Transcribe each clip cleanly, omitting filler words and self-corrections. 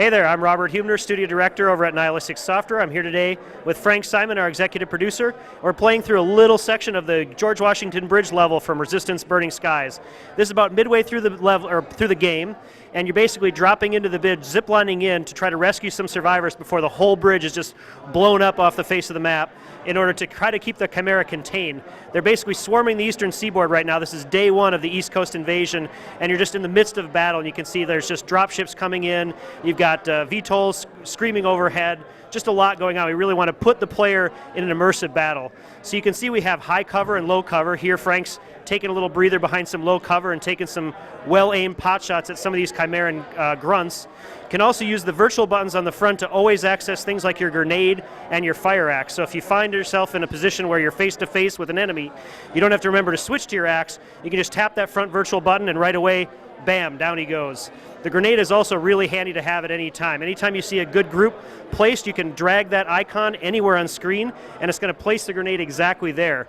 Hey there, I'm Robert Hubner, Studio Director over at Nihilistic Software. I'm here today with Frank Simon, our Executive Producer. We're playing through a little section of the George Washington Bridge level from Resistance Burning Skies. This is about midway through the level, or through the game, and you're basically dropping into the bridge, ziplining in to try to rescue some survivors before the whole bridge is just blown up off the face of the map in order to try to keep the Chimera contained. They're basically swarming the eastern seaboard right now. This is day one of the East Coast invasion, and you're just in the midst of battle, and you can see there's just dropships coming in. You've got VTOLs screaming overhead, just a lot going on. We really want to put the player in an immersive battle. So you can see we have high cover and low cover. Here Frank's taking a little breather behind some low cover and taking some well-aimed pot shots at some of these Chimeran grunts. Can also use the virtual buttons on the front to always access things like your grenade and your fire axe. So if you find yourself in a position where you're face-to-face with an enemy, you don't have to remember to switch to your axe. You can just tap that front virtual button and right away, bam, down he goes. The grenade is also really handy to have at any time. Anytime you see a good group placed, you can drag that icon anywhere on screen, and it's going to place the grenade exactly there.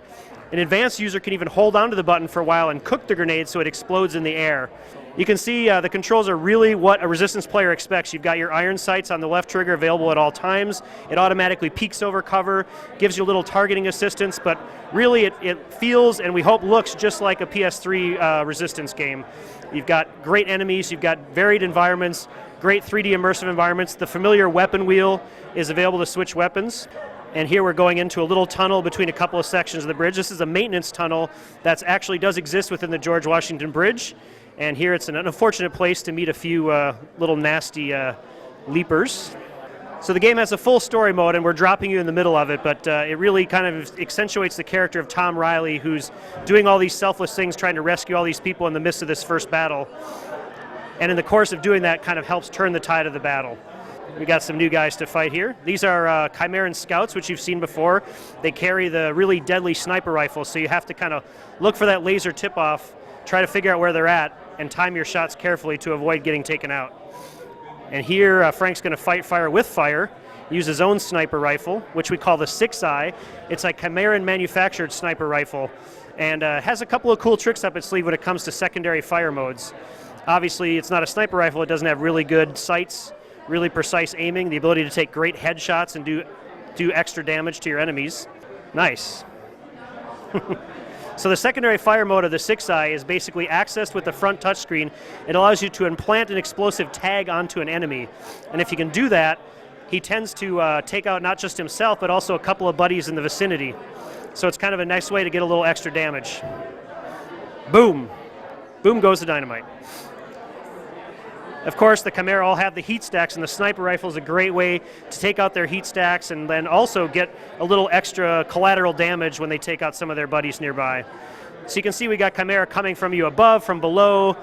An advanced user can even hold onto the button for a while and cook the grenade so it explodes in the air. You can see the controls are really what a Resistance player expects. You've got your iron sights on the left trigger available at all times. It automatically peeks over cover, gives you a little targeting assistance, but really it feels and we hope looks just like a PS3 Resistance game. You've got great enemies, you've got varied environments, great 3D immersive environments. The familiar weapon wheel is available to switch weapons. And here we're going into a little tunnel between a couple of sections of the bridge. This is a maintenance tunnel that actually does exist within the George Washington Bridge. And here it's an unfortunate place to meet a few little nasty leapers. So the game has a full story mode, and we're dropping you in the middle of it, but it really kind of accentuates the character of Tom Riley, who's doing all these selfless things, trying to rescue all these people in the midst of this first battle. And in the course of doing that, kind of helps turn the tide of the battle. We got some new guys to fight here. These are Chimeran Scouts, which you've seen before. They carry the really deadly sniper rifles, so you have to kind of look for that laser tip-off, try to figure out where they're at, and time your shots carefully to avoid getting taken out. And here Frank's going to fight fire with fire, use his own sniper rifle, which we call the 6i. It's a Chimeran manufactured sniper rifle, and has a couple of cool tricks up its sleeve when it comes to secondary fire modes. Obviously, it's not a sniper rifle. It doesn't have really good sights, really precise aiming, the ability to take great headshots and do extra damage to your enemies. Nice. So the secondary fire mode of the 6i is basically accessed with the front touchscreen. It allows you to implant an explosive tag onto an enemy. And if you can do that, he tends to take out not just himself, but also a couple of buddies in the vicinity. So it's kind of a nice way to get a little extra damage. Boom. Boom goes the dynamite. Of course, the Chimera all have the heat stacks, and the sniper rifle is a great way to take out their heat stacks and then also get a little extra collateral damage when they take out some of their buddies nearby. So you can see we got Chimera coming from you above, from below.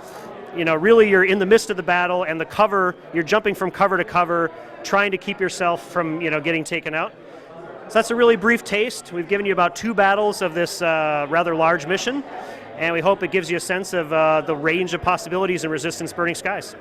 You know, really you're in the midst of the battle, and the cover, you're jumping from cover to cover, trying to keep yourself from, getting taken out. So that's a really brief taste. We've given you about 2 battles of this rather large mission, and we hope it gives you a sense of the range of possibilities in Resistance Burning Skies.